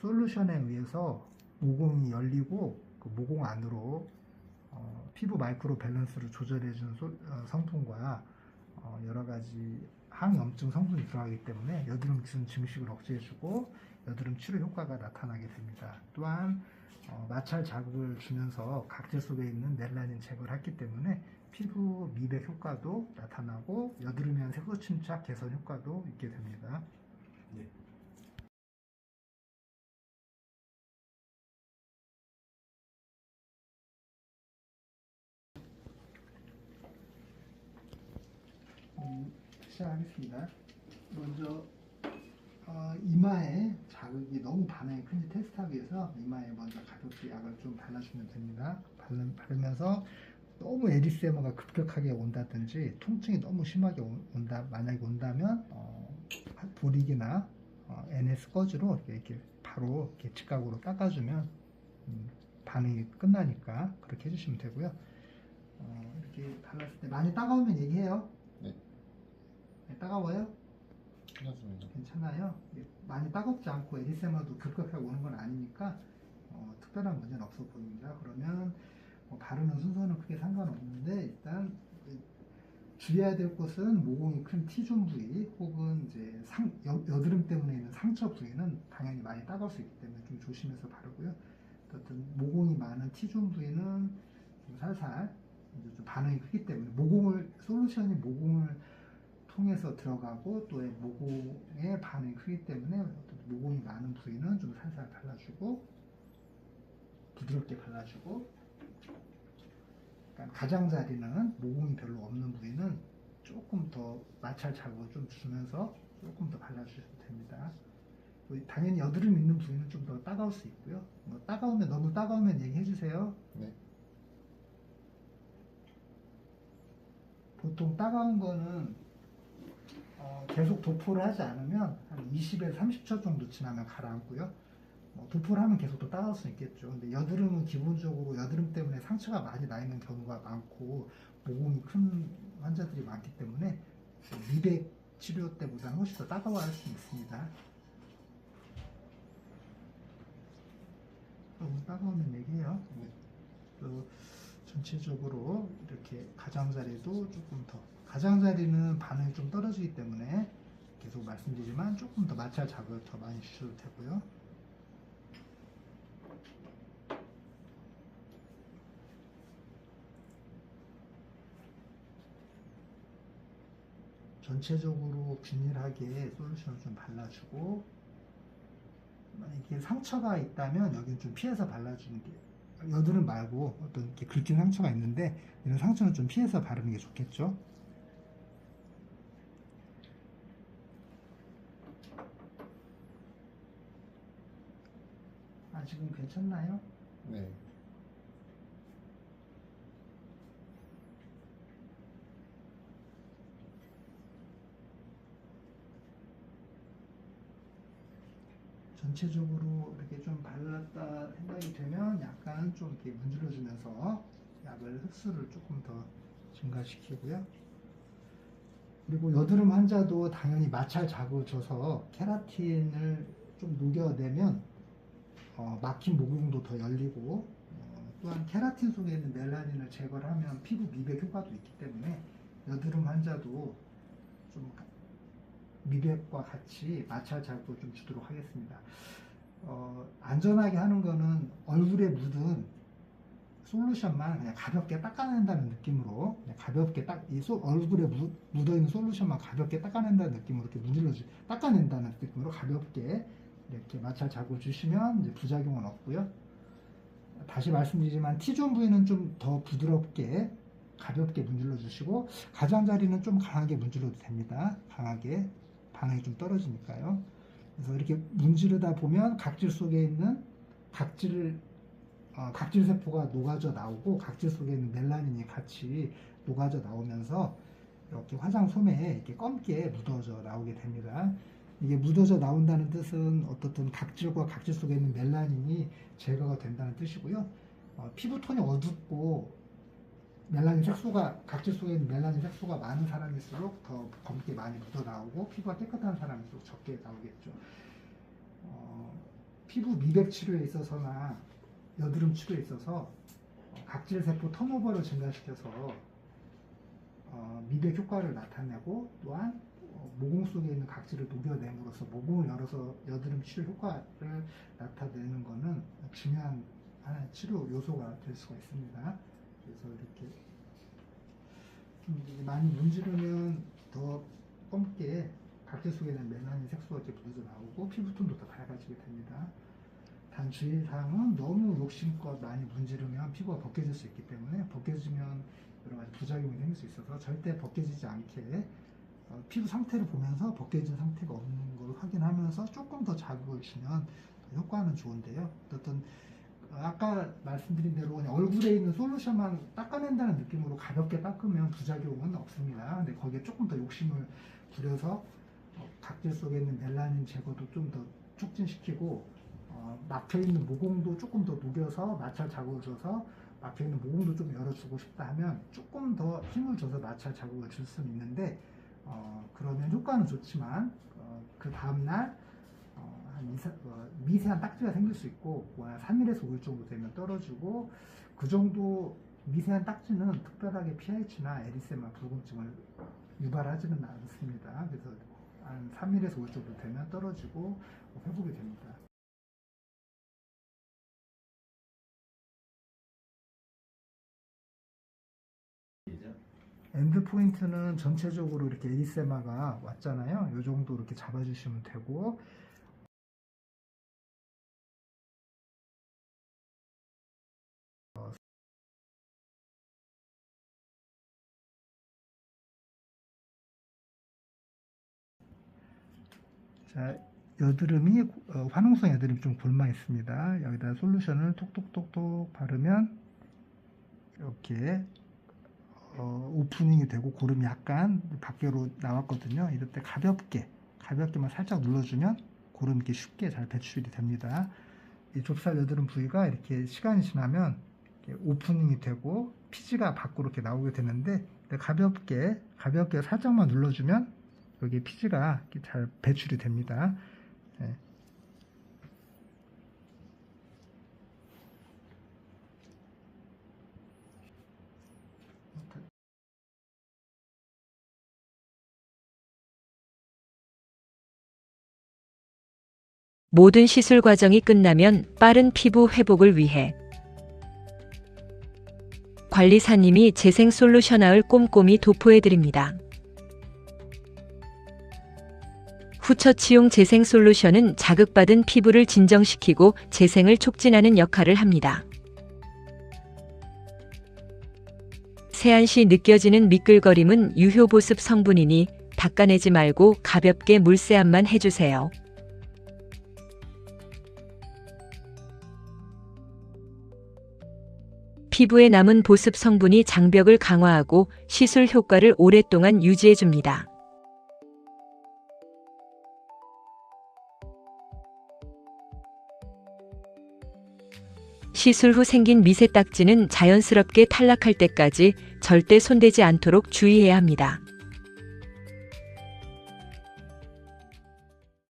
솔루션에 의해서 모공이 열리고 그 모공 안으로 피부 마이크로 밸런스를 조절해주는 성분과 여러 가지 항염증 성분이 들어가기 때문에 여드름 증식을 억제해주고 여드름 치료 효과가 나타나게 됩니다. 또한 마찰 자극을 주면서 각질 속에 있는 멜라닌 제거를 했기 때문에 피부 미백 효과도 나타나고 여드름에 대한 색소 침착 개선 효과도 있게 됩니다. 네. 시작하겠습니다. 먼저 이마에 자극이 너무 반응이 큰지 테스트하기 위해서 이마에 먼저 가볍게 약을 좀 발라주면 됩니다. 바르면서 너무 에리세마가 급격하게 온다든지 통증이 너무 심하게 만약에 온다면 보릭이나 NS 거즈로 이렇게 바로 이렇게 직각으로 닦아주면 반응이 끝나니까 그렇게 해주시면 되고요. 이렇게 발랐을 때 많이 따가우면 얘기해요. 네. 따가워요? 괜찮습니다. 괜찮아요. 많이 따갑지 않고 에리세마도 급격하게 오는 건 아니니까 특별한 문제는 없어 보입니다. 그러면 바르는 순서는 크게 상관없는데 일단 주의해야 될 것은 모공이 큰 T존 부위 혹은 이제 여드름 때문에 있는 상처 부위는 당연히 많이 따가울 수 있기 때문에 좀 조심해서 바르고요. 어떤 모공이 많은 T존 부위는 좀 살살 이제 좀 반응이 크기 때문에 솔루션이 모공을 통해서 들어가고 또 모공의 반응이 크기 때문에 모공이 많은 부위는 좀 살살 발라주고 부드럽게 발라주고 가장자리는 모공이 별로 없는 부위는 조금 더 마찰 자극을 좀 주면서 조금 더 발라주셔도 됩니다. 당연히 여드름 있는 부위는 좀 더 따가울 수 있고요. 너무 따가우면 얘기해 주세요. 네. 보통 따가운 거는 계속 도포를 하지 않으면 한 20에서 30초 정도 지나면 가라앉고요. 도포를 하면 계속 또 따가울 수 있겠죠. 근데 여드름은 기본적으로 여드름 때문에 상처가 많이 나 있는 경우가 많고 모공이 큰 환자들이 많기 때문에 미백 치료 때보다는 훨씬 더 따가워할 수 있습니다. 너무 따가우면 얘기해요. 또 전체적으로 이렇게 가장자리도 조금 더 가장자리는 반응이 좀 떨어지기 때문에 계속 말씀드리지만 조금 더 마찰 자극을 더 많이 주셔도 되고요. 전체적으로 균일하게 솔루션을 좀 발라주고 만약에 상처가 있다면 여기는 좀 피해서 발라주는 게 여드름 말고 어떤 이렇게 긁힌 상처가 있는데 이런 상처는 좀 피해서 바르는 게 좋겠죠. 지금 괜찮나요? 네. 전체적으로 이렇게 좀 발랐다 생각이 되면 약간 좀 이렇게 문질러주면서 약을 흡수를 조금 더 증가시키고요. 그리고 여드름 환자도 당연히 마찰 자극을 줘서 케라틴을 좀 녹여내면 막힌 모공도 더 열리고 또한 케라틴 속에 있는 멜라닌을 제거를 하면 피부 미백 효과도 있기 때문에 여드름 환자도 좀 미백과 같이 마찰 자극을 좀 주도록 하겠습니다. 안전하게 하는 거는 얼굴에 묻은 솔루션만 그냥 가볍게 닦아낸다는 느낌으로 그냥 가볍게 얼굴에 묻어있는 솔루션만 가볍게 닦아낸다는 느낌으로 이렇게 닦아낸다는 느낌으로 가볍게 이렇게 마찰 자극을 주시면 이제 부작용은 없고요. 다시 말씀드리지만 T존 부위는 좀 더 부드럽게 가볍게 문질러 주시고 가장자리는 좀 강하게 문질러도 됩니다. 강하게 반응이 좀 떨어지니까요. 그래서 이렇게 문지르다 보면 각질 속에 있는 각질 세포가 녹아져 나오고 각질 속에 있는 멜라닌이 같이 녹아져 나오면서 이렇게 화장솜에 이렇게 검게 묻어져 나오게 됩니다. 이게 묻어져 나온다는 뜻은 어떻든 각질과 각질 속에 있는 멜라닌이 제거가 된다는 뜻이고요. 피부톤이 어둡고 각질 속에 있는 멜라닌 색소가 많은 사람일수록 더 검게 많이 묻어 나오고 피부가 깨끗한 사람일수록 적게 나오겠죠. 피부 미백 치료에 있어서나 여드름 치료에 있어서 각질 세포 턴오버를 증가시켜서 미백 효과를 나타내고 또한 모공 속에 있는 각질을 녹여냄으로써 모공을 열어서 여드름 치료 효과를 나타내는 것은 중요한 하나의 치료 요소가 될 수가 있습니다. 그래서 이렇게 좀 이제 많이 문지르면 더 검게 각질 속에 있는 멜라닌 색소가 이제 묻어져 나오고 피부톤도 더 밝아지게 됩니다. 단 주의사항은 너무 욕심껏 많이 문지르면 피부가 벗겨질 수 있기 때문에 벗겨지면 여러 가지 부작용이 생길 수 있어서 절대 벗겨지지 않게 피부 상태를 보면서 벗겨진 상태가 없는 걸 확인하면서 조금 더 자극을 주면 효과는 좋은데요. 어떤 아까 말씀드린 대로 그냥 얼굴에 있는 솔루션만 닦아낸다는 느낌으로 가볍게 닦으면 부작용은 없습니다. 근데 거기에 조금 더 욕심을 부려서 각질 속에 있는 멜라닌 제거도 좀 더 촉진시키고 막혀있는 모공도 조금 더 녹여서 마찰 자극을 줘서 막혀있는 모공도 좀 열어주고 싶다 하면 조금 더 힘을 줘서 마찰 자극을 줄 수는 있는데 그러면 효과는 좋지만 그 다음날 미세한 딱지가 생길 수 있고 3일에서 5일 정도 되면 떨어지고 그 정도 미세한 딱지는 특별하게 pH나 에리세마 불균증을 유발하지는 않습니다. 그래서 한 3일에서 5일 정도 되면 떨어지고 회복이 됩니다. 엔드 포인트는 전체적으로 이렇게 에리세마가 왔잖아요. 이 정도 이렇게 잡아주시면 되고 자, 여드름이 화농성 여드름이 좀 골마 있습니다. 여기다 솔루션을 톡톡톡톡 바르면 이렇게 오프닝이 되고 고름이 약간 밖으로 나왔거든요. 이럴 때 가볍게만 살짝 눌러주면 고름 이렇게 쉽게 잘 배출이 됩니다. 이 좁쌀 여드름 부위가 이렇게 시간이 지나면 이렇게 오프닝이 되고 피지가 밖으로 이렇게 나오게 되는데 가볍게 살짝만 눌러주면 여기 피지가 이렇게 잘 배출이 됩니다. 네. 모든 시술 과정이 끝나면 빠른 피부 회복을 위해 관리사님이 재생 솔루션아을 꼼꼼히 도포해드립니다. 후처치용 재생 솔루션은 자극받은 피부를 진정시키고 재생을 촉진하는 역할을 합니다. 세안 시 느껴지는 미끌거림은 유효보습 성분이니 닦아내지 말고 가볍게 물세안만 해주세요. 피부에 남은 보습 성분이 장벽을 강화하고 시술 효과를 오랫동안 유지해줍니다. 시술 후 생긴 미세 딱지는 자연스럽게 탈락할 때까지 절대 손대지 않도록 주의해야 합니다.